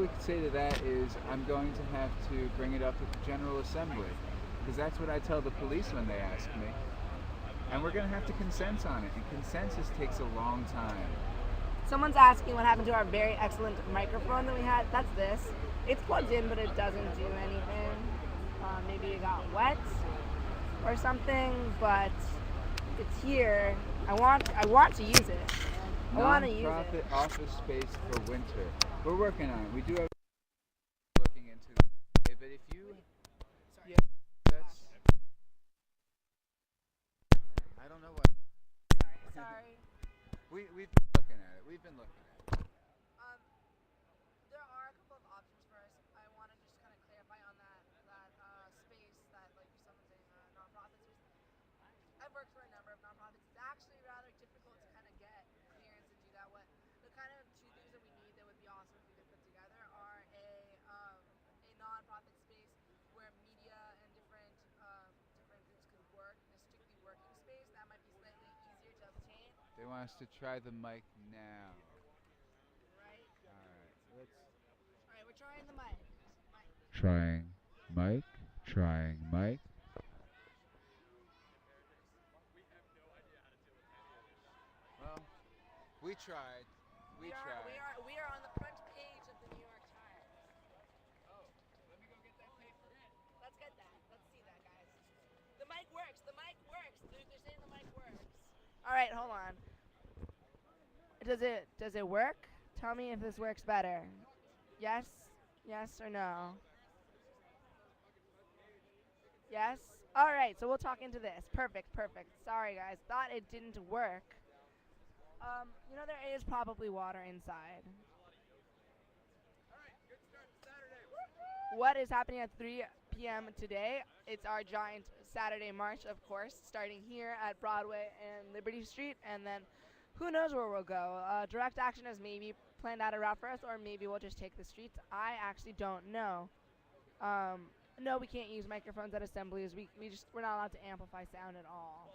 we could say to that is I'm going to have to bring it up at the General Assembly, because that's what I tell the police when they ask me. And we're going to have to consent on it, and consensus takes a long time. Someone's asking what happened to our very excellent microphone that we had. That's this. It's plugged in, but it doesn't do anything. Maybe it got wet or something, but it's here. I want to use it. I want to use it. Non-profit office space for winter. We're working on it. We do have looking into it, but if you, yeah, that's. I don't know what. Sorry. We've been looking at it. We've been looking at it. There are a couple of options for us. I want to just kind of clarify on that space that, like someone's saying, nonprofits. I've worked for a number of nonprofits. It's actually rather difficult to kind of get clearance to do that. What the kind of two things that we need that would be awesome if we could put together are a nonprofit space where media and different groups could work in a strictly working space. That might be slightly easier to obtain. They want us to try the mic now. Right. All right, we're trying the mic. Trying mic. Trying mic. Well, we tried. We are on the front page of the New York Times. Oh, let me go get that paper. Let's get that. Let's see that, guys. The mic works. The mic works. They're saying the mic works. All right, hold on. Does it work? Tell me if this works better. Yes? Yes or no? Yes? All right, so we'll talk into this. Perfect. Sorry, guys. Thought it didn't work. There is probably water inside. What is happening at 3 p.m. today? It's our giant Saturday march, of course, starting here at Broadway and Liberty Street, and then who knows where we'll go. Direct Action has maybe planned out a route for us, or maybe we'll just take the streets. I actually don't know. No, we can't use microphones at assemblies. We're not allowed to amplify sound at all.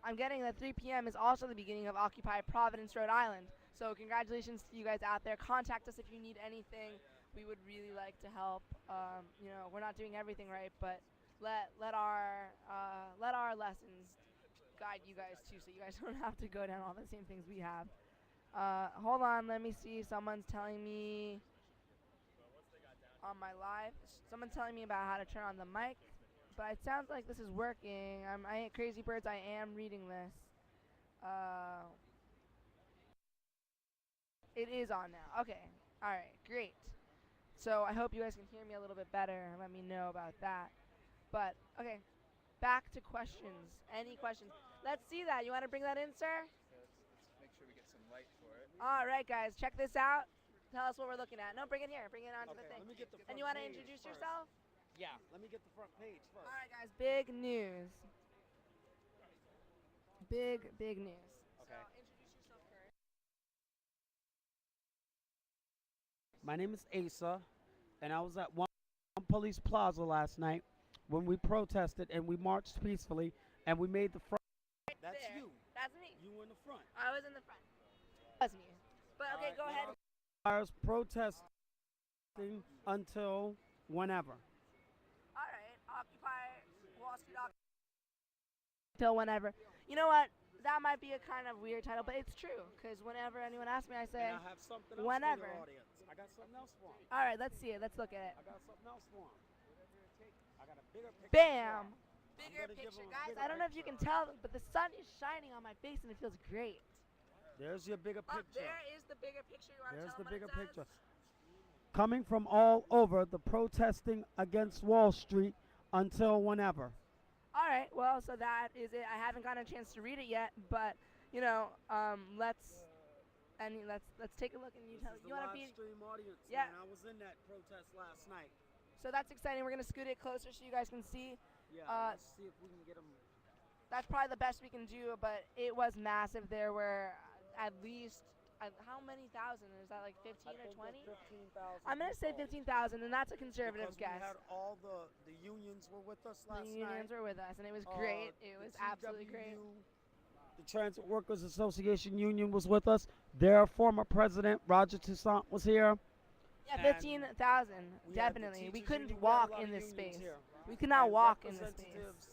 I'm getting that 3 p.m. is also the beginning of Occupy Providence, Rhode Island. So congratulations to you guys out there. Contact us if you need anything. We would really like to help. We're not doing everything right, but let our lessons guide you guys too, so you guys don't have to go down all the same things we have. Hold on, let me see. Someone's telling me on my live. Someone's telling me about how to turn on the mic. But it sounds like this is working. I ain't Crazy Birds. I am reading this. It is on now. Okay. All right. Great. So I hope you guys can hear me a little bit better. Let me know about that. But okay. Back to questions. Any questions? Let's see that. You want to bring that in, sir? Let's make sure we get some light for it. All right, guys. Check this out. Tell us what we're looking at. No, bring it here. Bring it onto the thing. Let me get the front And you want to page introduce first. yourself? Yeah, let me get the front page first. All right, guys. Big news. Big news. Okay. So introduce yourself first. My name is Asa, and I was at One Police Plaza last night when we protested and we marched peacefully and we made the front. That's there. you. That's me. You in the front. I was in the front. That's me. But okay, go ahead. I was protesting until whenever. All right, Occupy Wall Street. Till whenever. You know what? That might be a kind of weird title, but it's true. Because whenever anyone asks me, I say, And I have something else whenever. for your audience. I got something else for them. all right, let's see it. Let's look at it. I got something else for them. I got a bigger picture. Bam! Bigger gonna give picture. 'em a Guys, bigger I don't know if you can tell, but the sun is shining on my face and it feels great. There's your bigger picture. There is the bigger picture. You want to There's tell the them what bigger it says? picture. Coming from all over, the protesting against Wall Street until whenever. All right, well, so that is it. I haven't gotten a chance to read it yet, but let's take a look and you tell. This is You the want to live be? stream audience, Yeah. man. I was in that protest last night. So that's exciting. We're gonna scoot it closer so you guys can see. Yeah, let's see if we can get them. That's probably the best we can do, but it was massive. There were at least how many thousand? Is that like 15 or 20? 15,000. I'm gonna say 15,000, and that's a conservative because guess. we had all the unions were with us The last unions night. were with us, and it was great. It was the absolutely great. TWU, The Transit Workers Association Union was with us. Their former president, Roger Toussaint, was here. Yeah, And 15,000, we had the definitely. We teachers couldn't union. We had a walk lot in of this unions space. here. We could not And walk in this space. representatives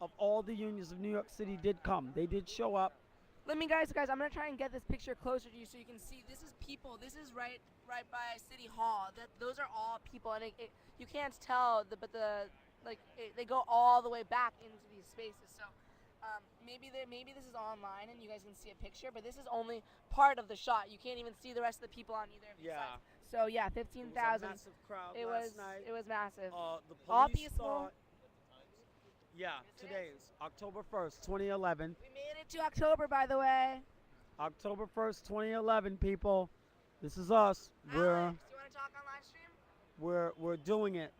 of all the unions of New York City did come. They did show up. Let me, guys, I'm gonna try and get this picture closer to you so you can see. This is people. This is right by City Hall. Those are all people, and you can't tell, they go all the way back into these spaces. So maybe this is online and you guys can see a picture, but this is only part of the shot. You can't even see the rest of the people on either of these sides. So yeah, It was 15,000. a massive crowd It last was night. it was massive. The All police peaceful. thought. Yeah, today is October 1st, 2011. We made it to October, by the way. October 1st, 2011, people. This is us. Alex, do you want to talk on live stream? We're doing it.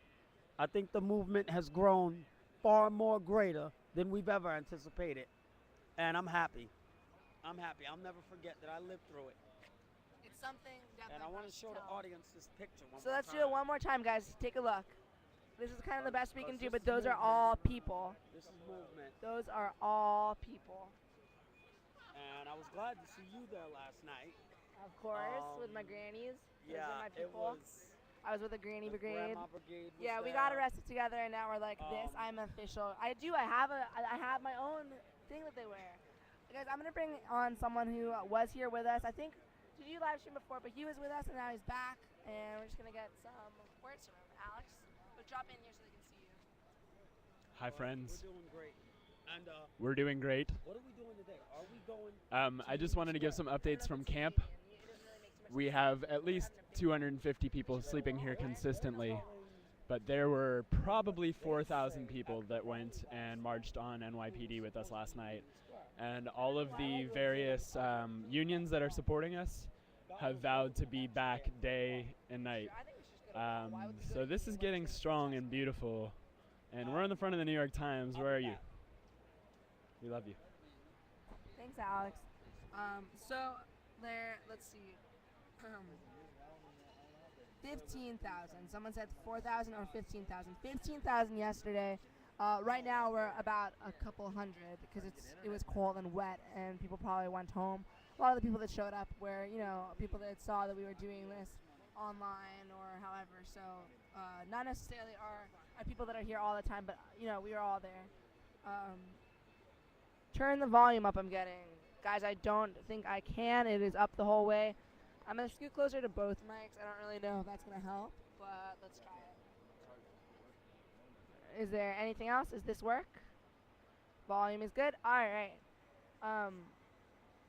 I think the movement has grown far more greater than we've ever anticipated. And I'm happy. I'll never forget that I lived through it. It's something definitely. And I want to show the tell. audience this picture one So more let's time. do it one more time, guys. Take a look. This is kind of the best we can do, This but is those are movement. all people. This is movement. Those are all people. And I was glad to see you there last night. Of course, with my grannies. Those Yeah, are my it people. was I was with the Granny the Brigade. Grandma Brigade was Yeah, we there. got arrested together, and now we're like this. I'm official. I have my own thing that they wear. Guys, I'm gonna bring on someone who was here with us. I think did you live stream before, but he was with us, and now he's back, and we're just gonna get some words from him. Alex, but drop in here so they can see you. Hi, friends. We're doing great. And We're doing great. what are we doing today? Are we going? I just wanted to give some updates from camp. We have at least 250 people sleeping here consistently, but there were probably 4,000 people that went and marched on NYPD with us last night. And all of the various unions that are supporting us have vowed to be back day and night. So this is getting strong and beautiful. And we're in the front of the New York Times. Where are you? We love you. Thanks, Alex. So there, let's see. 15,000. Someone said 4,000 or 15,000. 15,000 yesterday. Right now we're about a couple hundred because it was cold and wet and people probably went home. A lot of the people that showed up were, people that saw that we were doing this online or however. So not necessarily our people that are here all the time, but we were all there. Turn the volume up. I'm getting, guys. I don't think I can. It is up the whole way. I'm gonna scoot closer to both mics. I don't really know if that's gonna help, but let's try it. Is there anything else? Does this work? Volume is good. All right.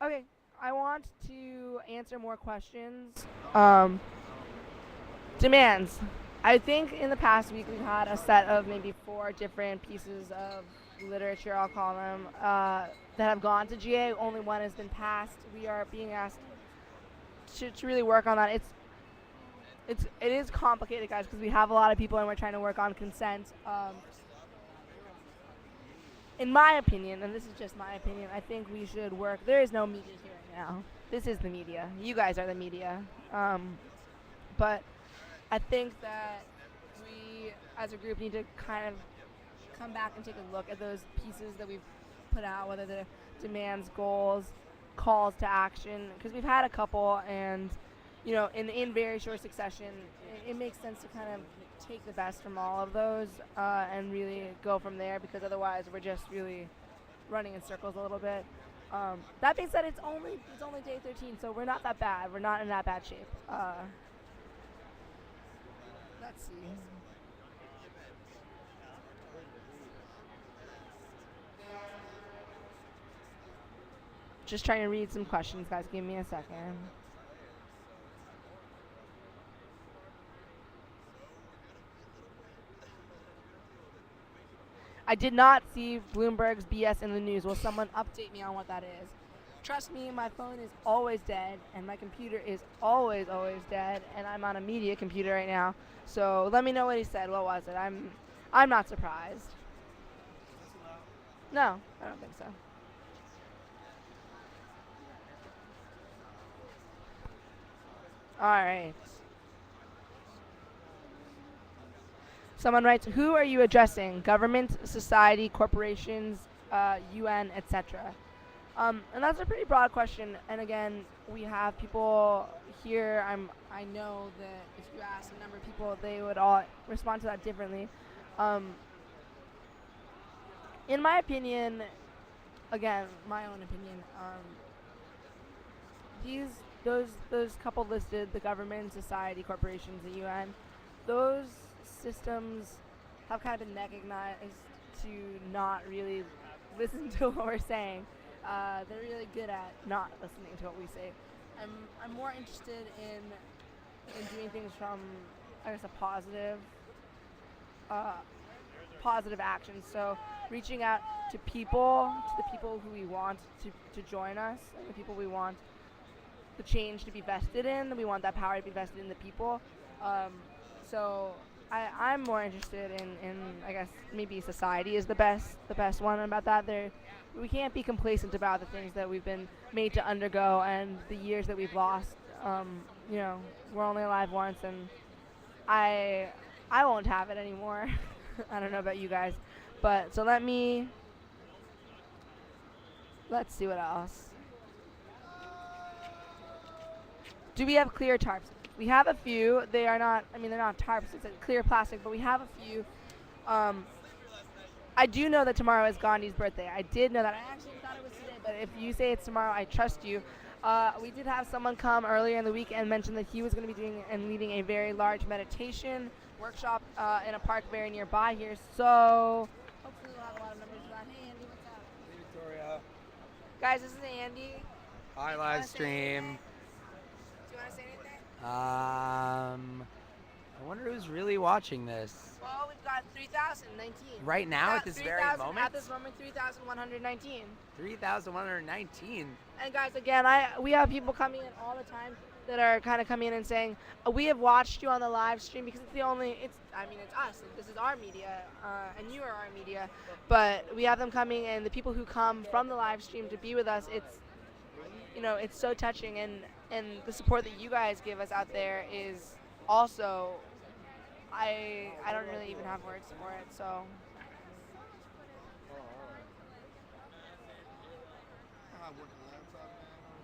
Okay. I want to answer more questions. Demands. I think in the past week we've had a set of maybe 4 different pieces of literature, I'll call them, that have gone to GA. Only one has been passed. We are being asked to really work on that. It is complicated, guys, because we have a lot of people and we're trying to work on consent. In my opinion, and this is just my opinion, I think we should work. There is no media here right now. This is the media. You guys are the media. But I think that we, as a group, need to kind of come back and take a look at those pieces that we've put out, whether they're demands, goals, calls to action, because we've had a couple, and in very short succession, it makes sense to kind of take the best from all of those and really go from there, because otherwise we're just really running in circles a little bit. That being said, it's only day 13, so we're not that bad. We're not in that bad shape. Let's see. Just trying to read some questions, guys. Give me a second. I did not see Bloomberg's BS in the news. Will someone update me on what that is? Trust me, my phone is always dead, and my computer is always dead, and I'm on a media computer right now. So let me know what he said. What was it? I'm not surprised. No, I don't think so. All right. Someone writes, who are you addressing? Government, society, corporations, UN, etc. And that's a pretty broad question. And again, we have people here. I know that if you ask a number of people, they would all respond to that differently. Um, in my opinion, again, my own opinion, those couple listed, the government, society, corporations, the UN, those systems have kind of been recognized to not really listen to what we're saying. They're really good at not listening to what we say. I'm more interested in doing things from, I guess, a positive action. So reaching out to the people who we want to join us, and the people we want the change to be vested in. We want that power to be vested in the people. So I'm more interested in I guess maybe society is the best one about that. We can't be complacent about the things that we've been made to undergo and the years that we've lost. We're only alive once, and I won't have it anymore. I don't know about you guys, but so let's see what else. Do we have clear tarps? We have a few. They're not tarps, it's a clear plastic, but we have a few. I do know that tomorrow is Gandhi's birthday. I did know that. I actually thought it was today, but if you say it's tomorrow, I trust you. We did have someone come earlier in the week and mention that he was going to be doing and leading a very large meditation workshop in a park very nearby here. So hopefully we'll have a lot of numbers for that. Hey, Andy, what's up? Hey, Victoria. Guys, this is Andy. Hi, live stream. Do you want to say anything? I wonder who's really watching this. Well, we've got 3,019. Right now, at this very moment? At this moment, 3,119. 3,119. And guys, again, we have people coming in all the time that are kind of coming in and saying, we have watched you on the live stream because it's us. This is our media, and you are our media. But we have them coming, and the people who come from the live stream to be with us, it's so touching, and the support that you guys give us out there is also, I don't really even have words for it, so.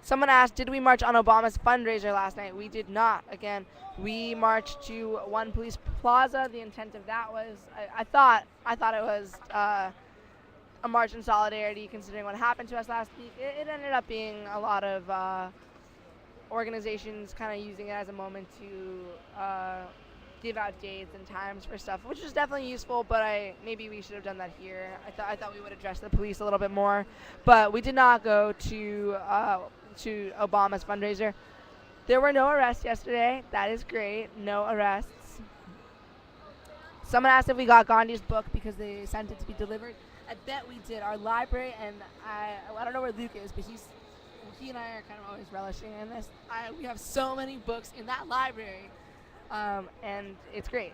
Someone asked, did we march on Obama's fundraiser last night? We did not. Again, we marched to One Police Plaza. The intent of that was, I thought it was a march in solidarity considering what happened to us last week. It ended up being a lot of organizations kind of using it as a moment to give out dates and times for stuff, which is definitely useful, but maybe we should have done that here. I thought we would address the police a little bit more, but we did not go to Obama's fundraiser. There were no arrests yesterday. That is great. No arrests. Someone asked if we got Gandhi's book because they sent it to be delivered. I bet we did. Our library, and I don't know where Luke is, but he and I are kind of always relishing in this. We have so many books in that library, and it's great.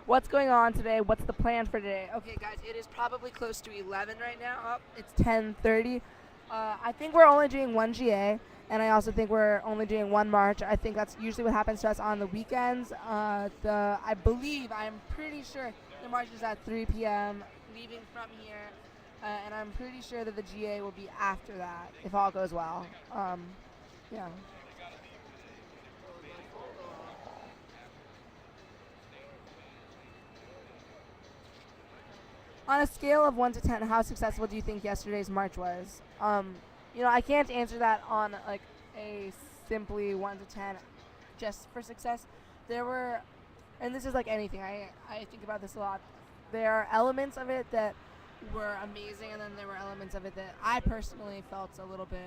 What's going on today? What's the plan for today? Okay, guys, it is probably close to 11 right now. Oh, it's 10:30. I think we're only doing one GA, and I also think we're only doing one march. I think that's usually what happens to us on the weekends. I'm pretty sure the march is at 3 p.m. leaving from here, and I'm pretty sure that the GA will be after that, if all goes well. Yeah. On a scale of 1 to 10, how successful do you think yesterday's march was? I can't answer that on like a simply 1 to 10 just for success. There were, and this is like anything, I think about this a lot. There are elements of it that were amazing, and then there were elements of it that I personally felt a little bit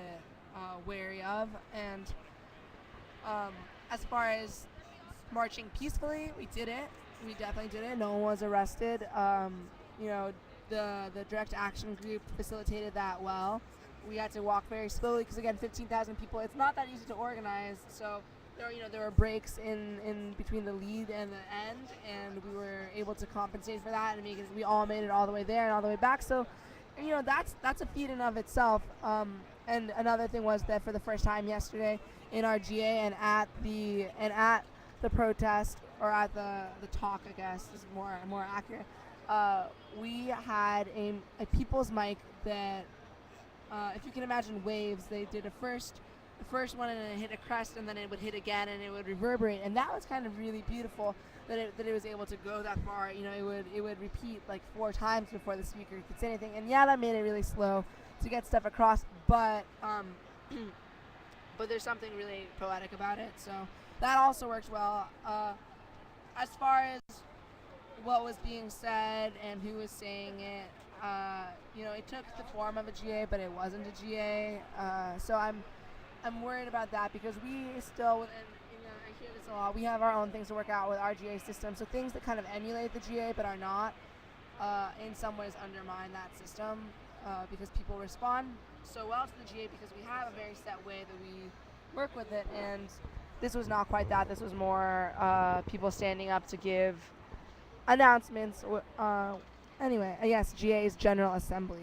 wary of. And as far as marching peacefully, we did it. We definitely did it. No one was arrested. The direct action group facilitated that well. We had to walk very slowly because, again, 15,000 people, it's not that easy to organize. So there were breaks in between the lead and the end, and we were able to compensate for that and we all made it all the way there and all the way back. So, that's a feat in of itself. And another thing was that for the first time yesterday in our GA and at the protest, or at the talk, I guess is more accurate. We had a people's mic that, if you can imagine waves, they did the first one and it hit a crest and then it would hit again and it would reverberate, and that was kind of really beautiful that it was able to go that far. You know, it would repeat like 4 times before the speaker could say anything, and yeah, that made it really slow to get stuff across, but but there's something really poetic about it, so that also works well. As far as what was being said and who was saying it, you know, it took the form of a GA, but it wasn't a GA. So I'm worried about that because we still, and you know, I hear this a lot, we have our own things to work out with our GA system. So things that kind of emulate the GA but are not, in some ways undermine that system because people respond so well to the GA because we have a very set way that we work with it. And this was not quite that. This was more people standing up to give announcements. Anyway, yes, GA's General Assembly.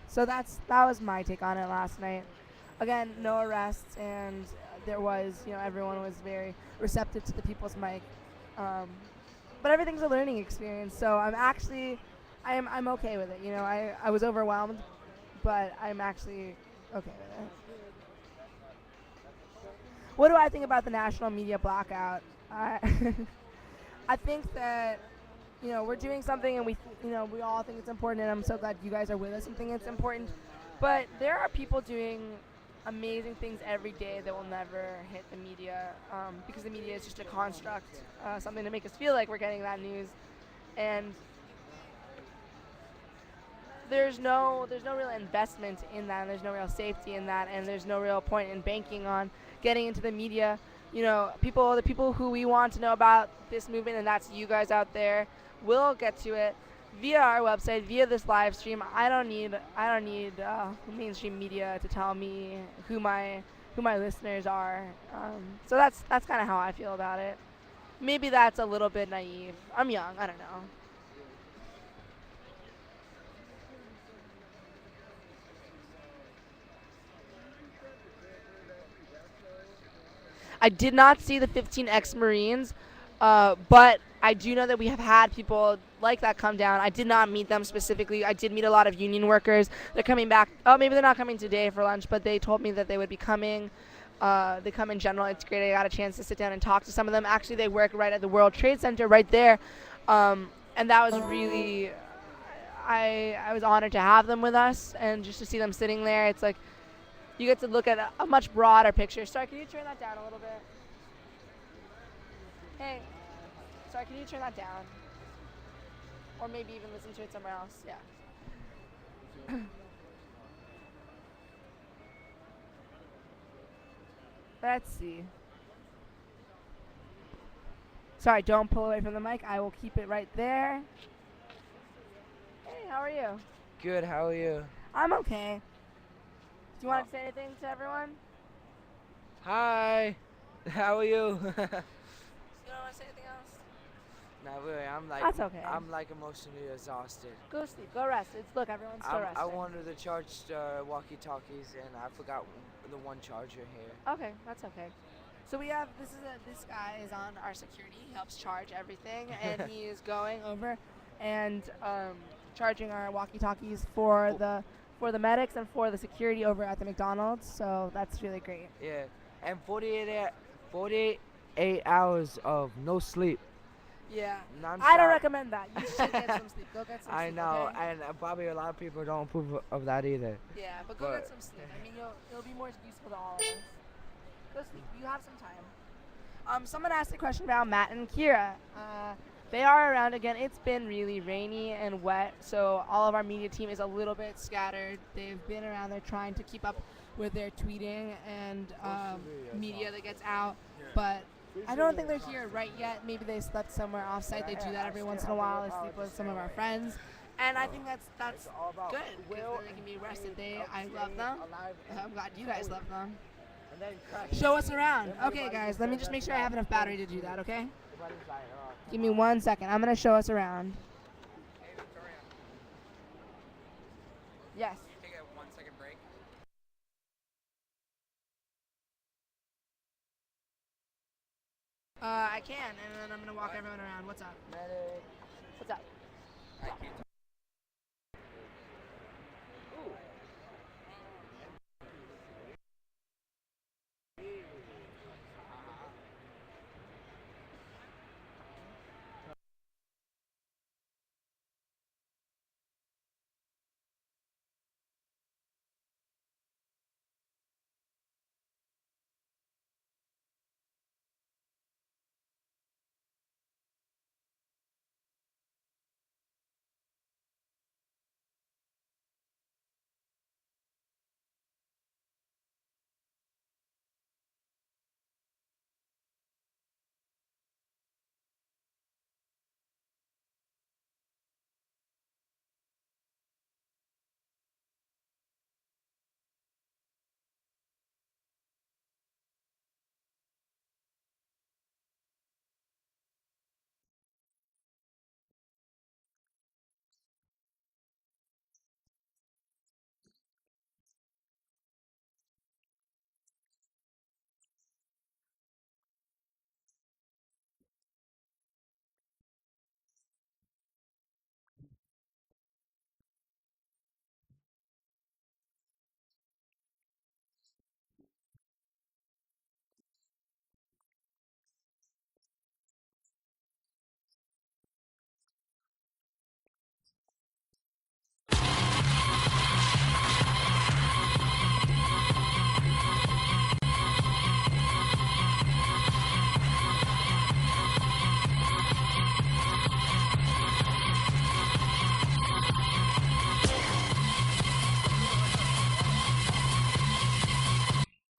So that was my take on it last night. Again, no arrests, and there was, you know, everyone was very receptive to the people's mic. But everything's a learning experience, so I'm okay with it. You know, I was overwhelmed, but I'm actually okay with it. What do I think about the national media blackout? I think that, you know, we're doing something and we all think it's important, and I'm so glad you guys are with us and think it's important. But there are people doing amazing things every day that will never hit the media because the media is just a construct, something to make us feel like we're getting that news. And there's no real investment in that, and there's no real safety in that, and there's no real point in banking on getting into the media. You know, the people who we want to know about this movement, and that's you guys out there, will get to it via our website, via this live stream. I don't need mainstream media to tell me who my listeners are. So that's kind of how I feel about it. Maybe that's a little bit naive. I'm young. I don't know. I did not see the 15 ex-Marines, but I do know that we have had people like that come down. I did not meet them specifically. I did meet a lot of union workers. They're coming back. Oh, maybe they're not coming today for lunch, but they told me that they would be coming. They come in general. It's great. I got a chance to sit down and talk to some of them. Actually, they work right at the World Trade Center right there, and that was really, I was honored to have them with us, and just to see them sitting there, it's like you get to look at a much broader picture. Sorry, can you turn that down a little bit? Hey, sorry, can you turn that down? Or maybe even listen to it somewhere else. Yeah. Let's see. Sorry, don't pull away from the mic. I will keep it right there. Hey, how are you? Good, how are you? I'm okay. Do you want to say anything to everyone? Hi, how are you? You don't want to say anything else? Not really, That's okay. I'm like emotionally exhausted. Go sleep. Go rest. Look, everyone's still resting. I wanted to charge walkie-talkies and I forgot the one charger here. Okay, that's okay. So we have, this guy is on our security. He helps charge everything, and he is going over and charging our walkie-talkies for the medics and for the security over at the McDonald's. So that's really great. Yeah, and 48 hours of no sleep. Yeah. Non-stop. I don't recommend that. You should get some sleep. Go get some sleep. I know, okay? and probably a lot of people don't approve of that either. Yeah, but go get some sleep. I mean, it'll be more useful to all of us. Go sleep. You have some time. Someone asked a question about Matt and Kira. They are around again. It's been really rainy and wet, so all of our media team is a little bit scattered. They've been around there trying to keep up with their tweeting and media that gets out, but I don't think they're here right yet. Maybe they slept somewhere off-site. They do that every once in a while. They sleep with some of our friends, and I think that's good because they can be rested. I love them. I'm glad you guys love them. Show us around. Okay, guys, let me just make sure I have enough battery to do that, okay? Give me 1 second. I'm going to show us around. Yes. Take a 1 second break. I can, and then I'm gonna walk everyone around. What's up? Medic. What's up? I can't